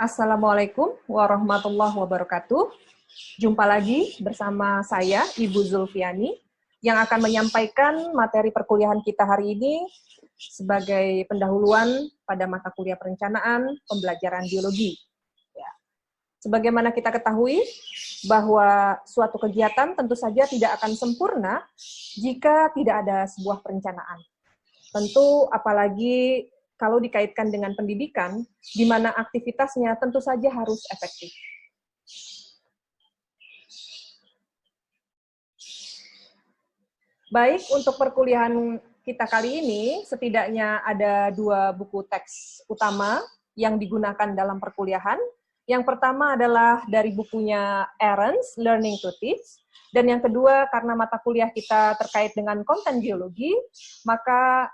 Assalamualaikum warahmatullahi wabarakatuh. Jumpa lagi bersama saya, Ibu Zulfiani, yang akan menyampaikan materi perkuliahan kita hari ini sebagai pendahuluan pada mata kuliah perencanaan pembelajaran biologi. Ya. Sebagaimana kita ketahui, bahwa suatu kegiatan tentu saja tidak akan sempurna jika tidak ada sebuah perencanaan. Tentu apalagi kalau dikaitkan dengan pendidikan, di mana aktivitasnya tentu saja harus efektif. Baik, untuk perkuliahan kita kali ini, setidaknya ada 2 buku teks utama yang digunakan dalam perkuliahan. Yang pertama adalah dari bukunya Ahrens, Learning to Teach, dan yang kedua, karena mata kuliah kita terkait dengan konten biologi, maka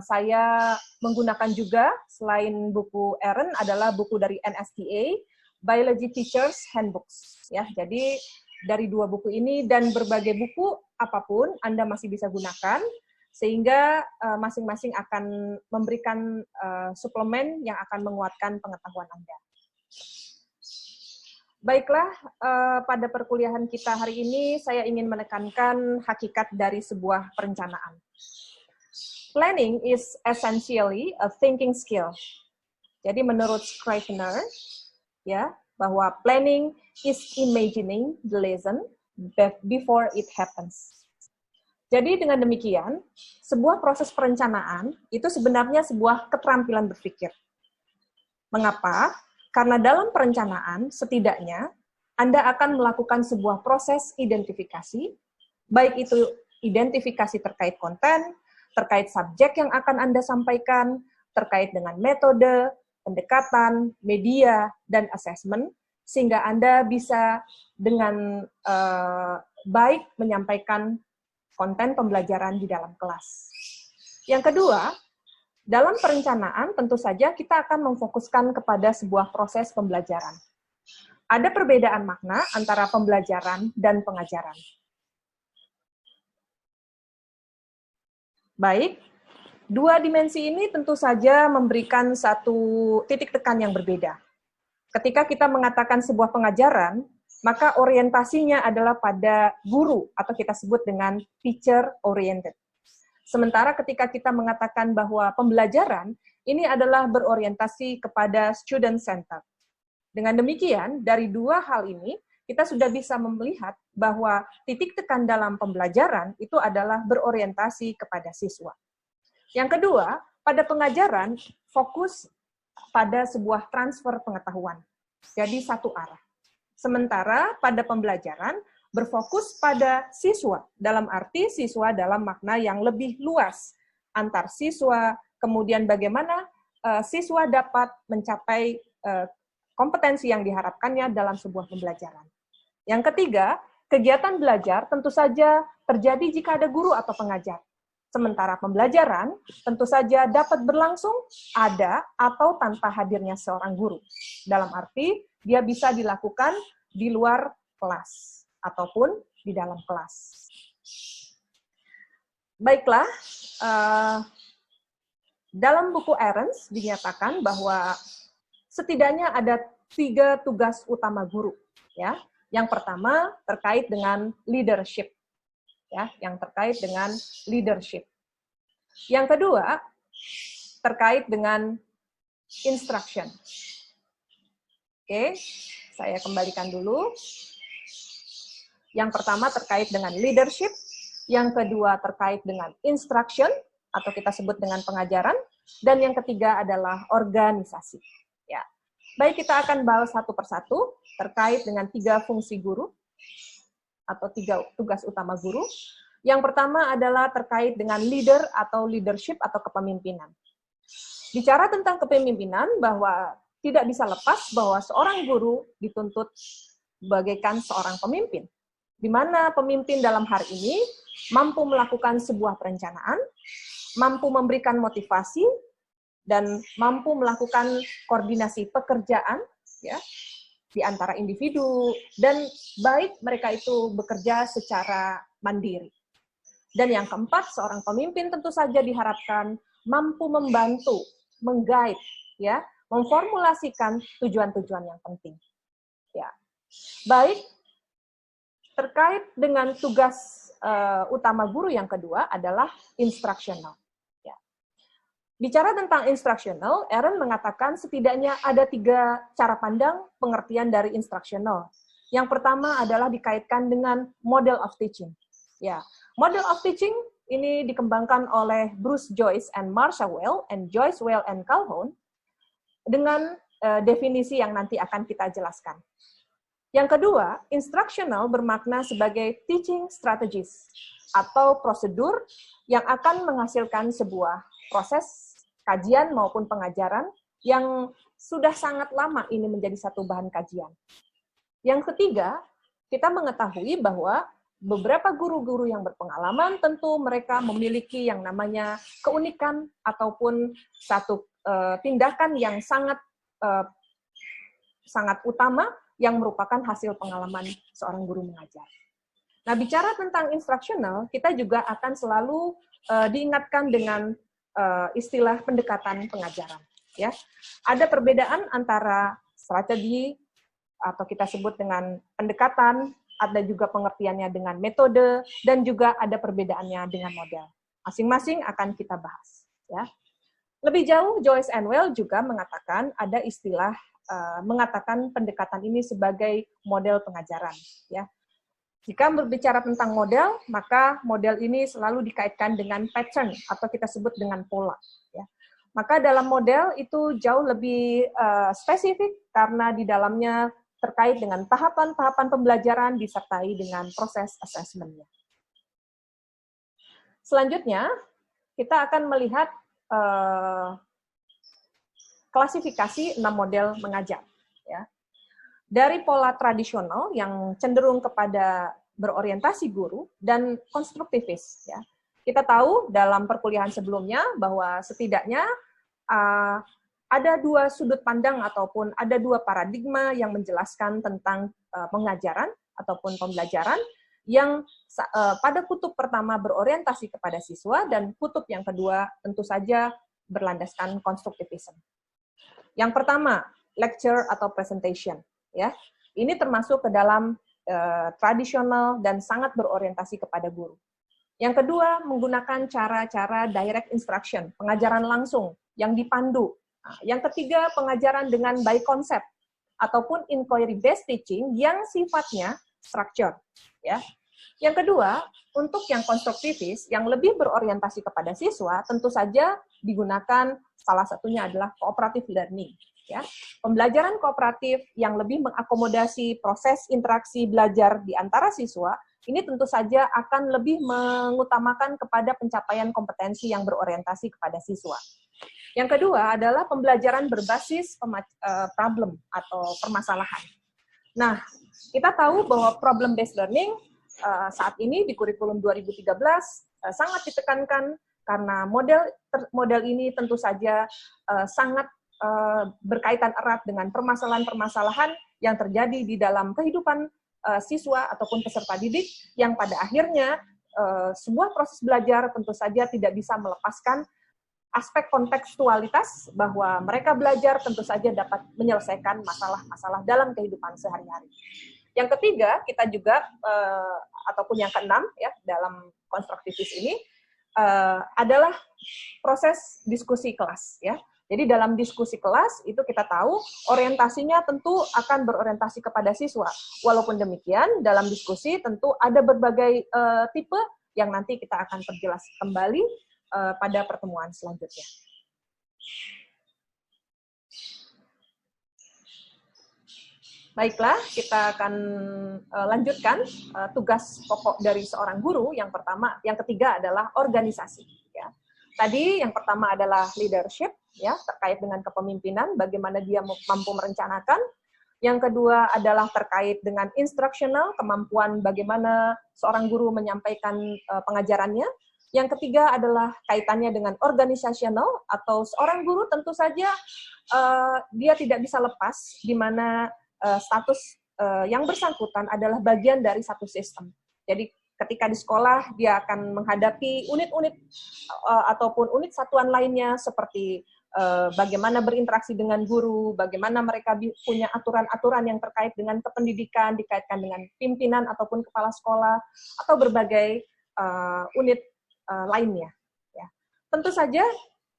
saya menggunakan juga, selain buku Ahrens, adalah buku dari NSTA, Biology Teachers Handbooks. Ya, jadi dari 2 buku ini dan berbagai buku apapun Anda masih bisa gunakan, sehingga masing-masing akan memberikan suplemen yang akan menguatkan pengetahuan Anda. Baiklah, pada perkuliahan kita hari ini saya ingin menekankan hakikat dari sebuah perencanaan. Planning is essentially a thinking skill. Jadi menurut Scrivener, ya, bahwa planning is imagining the lesson before it happens. Jadi dengan demikian, sebuah proses perencanaan itu sebenarnya sebuah keterampilan berpikir. Mengapa? Karena dalam perencanaan, setidaknya Anda akan melakukan sebuah proses identifikasi, baik itu identifikasi terkait konten, terkait subjek yang akan Anda sampaikan, terkait dengan metode, pendekatan, media, dan assessment, sehingga Anda bisa dengan baik menyampaikan konten pembelajaran di dalam kelas. Yang kedua, dalam perencanaan tentu saja kita akan memfokuskan kepada sebuah proses pembelajaran. Ada perbedaan makna antara pembelajaran dan pengajaran. Baik, 2 dimensi ini tentu saja memberikan satu titik tekan yang berbeda. Ketika kita mengatakan sebuah pengajaran, maka orientasinya adalah pada guru, atau kita sebut dengan teacher-oriented. Sementara ketika kita mengatakan bahwa pembelajaran, ini adalah berorientasi kepada student-centered. Dengan demikian, dari 2 hal ini, kita sudah bisa melihat bahwa titik tekan dalam pembelajaran itu adalah berorientasi kepada siswa. Yang kedua, pada pengajaran, fokus pada sebuah transfer pengetahuan. Jadi satu arah. Sementara pada pembelajaran, berfokus pada siswa, dalam arti siswa dalam makna yang lebih luas. Antar siswa, kemudian bagaimana siswa dapat mencapai kompetensi yang diharapkannya dalam sebuah pembelajaran. Yang ketiga, kegiatan belajar tentu saja terjadi jika ada guru atau pengajar. Sementara pembelajaran tentu saja dapat berlangsung ada atau tanpa hadirnya seorang guru. Dalam arti, dia bisa dilakukan di luar kelas ataupun di dalam kelas. Baiklah, dalam buku Ahrens dinyatakan bahwa setidaknya ada 3 tugas utama guru, ya. Yang pertama terkait dengan leadership, ya, Yang kedua terkait dengan instruction. Oke, saya kembalikan dulu. Yang pertama terkait dengan leadership, yang kedua terkait dengan instruction, atau kita sebut dengan pengajaran, dan yang ketiga adalah organisasi. Ya. Baik, kita akan bahas satu persatu terkait dengan 3 fungsi guru, atau 3 tugas utama guru. Yang pertama adalah terkait dengan leader atau leadership atau kepemimpinan. Bicara tentang kepemimpinan, bahwa tidak bisa lepas bahwa seorang guru dituntut bagaikan seorang pemimpin, di mana pemimpin dalam hal ini mampu melakukan sebuah perencanaan, mampu memberikan motivasi, dan mampu melakukan koordinasi pekerjaan, ya, di antara individu, dan baik mereka itu bekerja secara mandiri. Dan yang keempat, seorang pemimpin tentu saja diharapkan mampu membantu, meng-guide, ya, memformulasikan tujuan-tujuan yang penting. Ya. Baik, terkait dengan tugas utama guru yang kedua adalah instructional. Ya. Bicara tentang instructional, Aaron mengatakan setidaknya ada 3 cara pandang pengertian dari instructional. Yang pertama adalah dikaitkan dengan model of teaching. Ya, model of teaching ini dikembangkan oleh Bruce Joyce and Marcia Weil and Joyce Weil and Calhoun dengan definisi yang nanti akan kita jelaskan. Yang kedua, instructional bermakna sebagai teaching strategies atau prosedur yang akan menghasilkan sebuah proses kajian maupun pengajaran yang sudah sangat lama ini menjadi satu bahan kajian. Yang ketiga, kita mengetahui bahwa beberapa guru-guru yang berpengalaman tentu mereka memiliki yang namanya keunikan ataupun satu tindakan yang sangat utama yang merupakan hasil pengalaman seorang guru mengajar. Nah, bicara tentang instructional, kita juga akan selalu diingatkan dengan istilah pendekatan pengajaran. Ya, ada perbedaan antara strategi atau kita sebut dengan pendekatan, ada juga pengertiannya dengan metode, dan juga ada perbedaannya dengan model. Masing-masing akan kita bahas. Ya. Lebih jauh, Joyce and Weil juga mengatakan ada istilah mengatakan pendekatan ini sebagai model pengajaran. Ya. Jika berbicara tentang model, maka model ini selalu dikaitkan dengan pattern atau kita sebut dengan pola. Ya. Maka dalam model itu jauh lebih spesifik karena di dalamnya terkait dengan tahapan-tahapan pembelajaran disertai dengan proses assessment-nya. Selanjutnya, kita akan melihat klasifikasi 6 model mengajar. Ya. Dari pola tradisional yang cenderung kepada berorientasi guru dan konstruktivis. Ya. Kita tahu dalam perkuliahan sebelumnya bahwa setidaknya ada 2 sudut pandang ataupun ada 2 paradigma yang menjelaskan tentang pengajaran ataupun pembelajaran yang pada kutub pertama berorientasi kepada siswa dan kutub yang kedua tentu saja berlandaskan konstruktivisme. Yang pertama, lecture atau presentation, ya. Ini termasuk ke dalam tradisional dan sangat berorientasi kepada guru. Yang kedua, menggunakan cara-cara direct instruction, pengajaran langsung yang dipandu. Nah, yang ketiga, pengajaran dengan by concept ataupun inquiry based teaching yang sifatnya structure, ya. Yang kedua, untuk yang konstruktivis yang lebih berorientasi kepada siswa, tentu saja digunakan salah satunya adalah cooperative learning, ya. Pembelajaran kooperatif yang lebih mengakomodasi proses interaksi belajar di antara siswa, ini tentu saja akan lebih mengutamakan kepada pencapaian kompetensi yang berorientasi kepada siswa. Yang kedua adalah pembelajaran berbasis problem atau permasalahan. Nah, kita tahu bahwa problem-based learning saat ini di kurikulum 2013 sangat ditekankan karena model ini tentu saja sangat berkaitan erat dengan permasalahan-permasalahan yang terjadi di dalam kehidupan siswa ataupun peserta didik yang pada akhirnya sebuah proses belajar tentu saja tidak bisa melepaskan aspek kontekstualitas bahwa mereka belajar tentu saja dapat menyelesaikan masalah-masalah dalam kehidupan sehari-hari. Yang ketiga, kita juga ataupun yang keenam ya dalam konstruktivis ini adalah proses diskusi kelas ya. Jadi dalam diskusi kelas itu kita tahu orientasinya tentu akan berorientasi kepada siswa. Walaupun demikian dalam diskusi tentu ada berbagai tipe yang nanti kita akan perjelas kembali pada pertemuan selanjutnya. Baiklah, kita akan lanjutkan tugas pokok dari seorang guru. Yang ketiga adalah organisasi. Ya. Tadi yang pertama adalah leadership, ya terkait dengan kepemimpinan, bagaimana dia mampu merencanakan. Yang kedua adalah terkait dengan instructional, kemampuan bagaimana seorang guru menyampaikan pengajarannya. Yang ketiga adalah kaitannya dengan organisasional, atau seorang guru tentu saja dia tidak bisa lepas di mana status yang bersangkutan adalah bagian dari satu sistem. Jadi ketika di sekolah dia akan menghadapi unit-unit ataupun unit satuan lainnya seperti bagaimana berinteraksi dengan guru, bagaimana mereka punya aturan-aturan yang terkait dengan kependidikan, dikaitkan dengan pimpinan ataupun kepala sekolah, atau berbagai unit lainnya. Ya. Tentu saja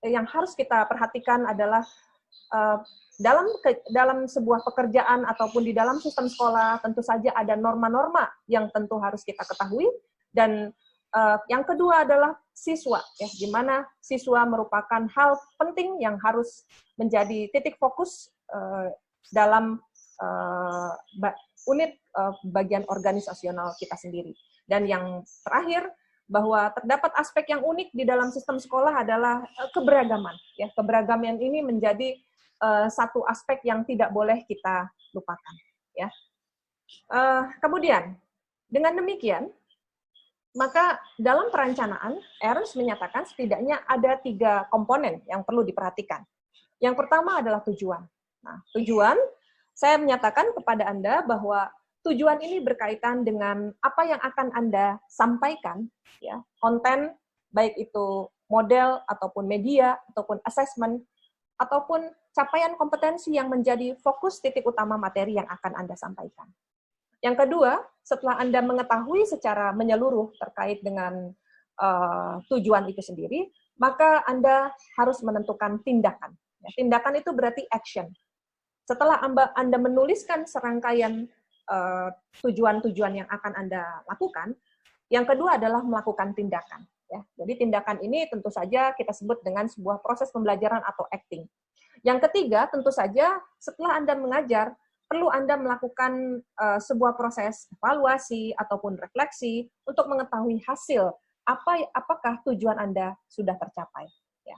yang harus kita perhatikan adalah dalam sebuah pekerjaan ataupun di dalam sistem sekolah, tentu saja ada norma-norma yang tentu harus kita ketahui, dan yang kedua adalah siswa, ya, di mana siswa merupakan hal penting yang harus menjadi titik fokus dalam unit bagian organisasional kita sendiri. Dan yang terakhir, bahwa terdapat aspek yang unik di dalam sistem sekolah adalah keberagaman. Ya, keberagaman ini menjadi satu aspek yang tidak boleh kita lupakan. Ya. Kemudian, dengan demikian, maka dalam perencanaan, Ernst menyatakan setidaknya ada 3 komponen yang perlu diperhatikan. Yang pertama adalah tujuan. Nah, tujuan, saya menyatakan kepada Anda bahwa tujuan ini berkaitan dengan apa yang akan Anda sampaikan, ya, konten, baik itu model, ataupun media, ataupun assessment, ataupun capaian kompetensi yang menjadi fokus titik utama materi yang akan Anda sampaikan. Yang kedua, setelah Anda mengetahui secara menyeluruh terkait dengan tujuan itu sendiri, maka Anda harus menentukan tindakan. Ya, tindakan itu berarti action. Setelah Anda menuliskan serangkaian tujuan-tujuan yang akan Anda lakukan, yang kedua adalah melakukan tindakan. Ya, jadi tindakan ini tentu saja kita sebut dengan sebuah proses pembelajaran atau acting. Yang ketiga, tentu saja setelah Anda mengajar, perlu Anda melakukan sebuah proses evaluasi ataupun refleksi untuk mengetahui hasil apakah tujuan Anda sudah tercapai. Ya.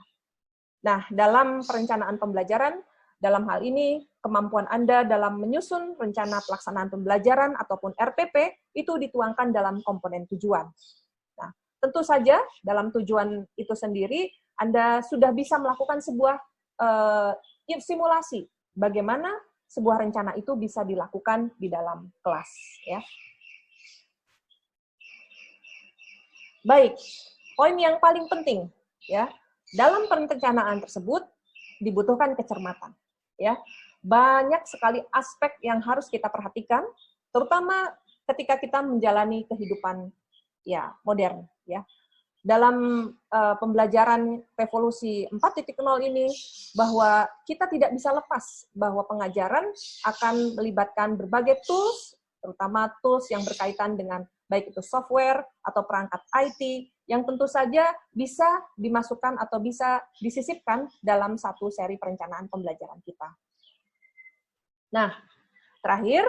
Nah, dalam perencanaan pembelajaran, dalam hal ini kemampuan Anda dalam menyusun rencana pelaksanaan pembelajaran ataupun RPP itu dituangkan dalam komponen tujuan. Nah, tentu saja dalam tujuan itu sendiri Anda sudah bisa melakukan sebuah simulasi bagaimana sebuah rencana itu bisa dilakukan di dalam kelas, ya. Baik, poin yang paling penting, ya, dalam perencanaan tersebut dibutuhkan kecermatan, ya. Banyak sekali aspek yang harus kita perhatikan, terutama ketika kita menjalani kehidupan, ya, modern, ya. Dalam pembelajaran revolusi 4.0 ini, bahwa kita tidak bisa lepas bahwa pengajaran akan melibatkan berbagai tools, terutama tools yang berkaitan dengan baik itu software atau perangkat IT, yang tentu saja bisa dimasukkan atau bisa disisipkan dalam satu seri perencanaan pembelajaran kita. Nah, terakhir,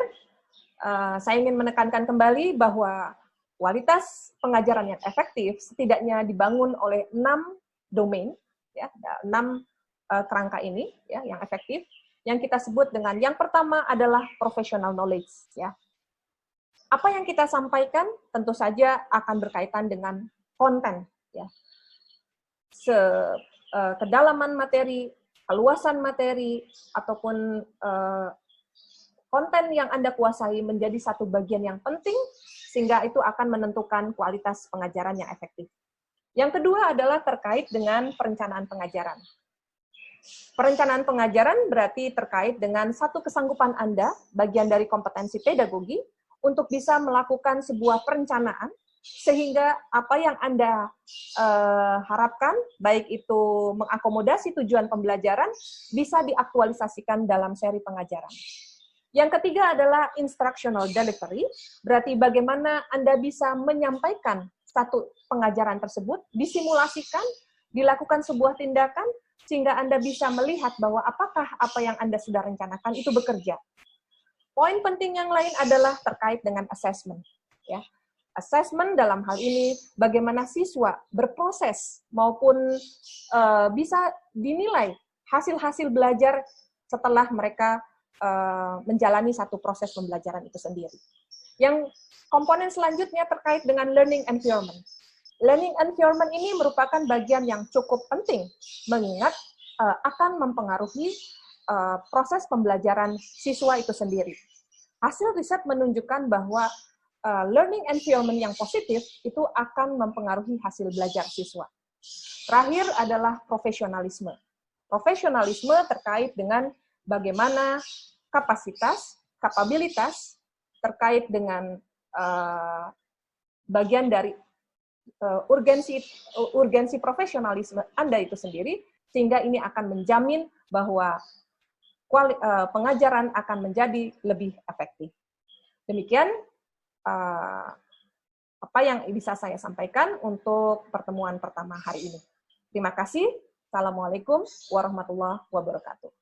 saya ingin menekankan kembali bahwa kualitas pengajaran yang efektif setidaknya dibangun oleh 6 domain, ya, 6 kerangka ini, ya, yang efektif, yang kita sebut dengan yang pertama adalah professional knowledge. Ya. Apa yang kita sampaikan tentu saja akan berkaitan dengan konten, ya, kedalaman materi, keluasan materi, ataupun konten yang Anda kuasai menjadi satu bagian yang penting, sehingga itu akan menentukan kualitas pengajaran yang efektif. Yang kedua adalah terkait dengan perencanaan pengajaran. Perencanaan pengajaran berarti terkait dengan satu kesanggupan Anda, bagian dari kompetensi pedagogi, untuk bisa melakukan sebuah perencanaan, sehingga apa yang Anda harapkan, baik itu mengakomodasi tujuan pembelajaran, bisa diaktualisasikan dalam seri pengajaran. Yang ketiga adalah instructional delivery, berarti bagaimana Anda bisa menyampaikan satu pengajaran tersebut, disimulasikan, dilakukan sebuah tindakan, sehingga Anda bisa melihat bahwa apakah apa yang Anda sudah rencanakan itu bekerja. Poin penting yang lain adalah terkait dengan assessment. Ya. Assessment dalam hal ini, bagaimana siswa berproses maupun bisa dinilai hasil-hasil belajar setelah mereka menjalani satu proses pembelajaran itu sendiri. Yang komponen selanjutnya terkait dengan learning environment. Learning environment ini merupakan bagian yang cukup penting, mengingat akan mempengaruhi proses pembelajaran siswa itu sendiri. Hasil riset menunjukkan bahwa learning environment yang positif itu akan mempengaruhi hasil belajar siswa. Terakhir adalah profesionalisme. profesionalisme terkait dengan bagaimana kapasitas, kapabilitas terkait dengan bagian dari urgensi profesionalisme Anda itu sendiri, sehingga ini akan menjamin bahwa pengajaran akan menjadi lebih efektif. Demikian apa yang bisa saya sampaikan untuk pertemuan pertama hari ini. Terima kasih. Assalamualaikum warahmatullahi wabarakatuh.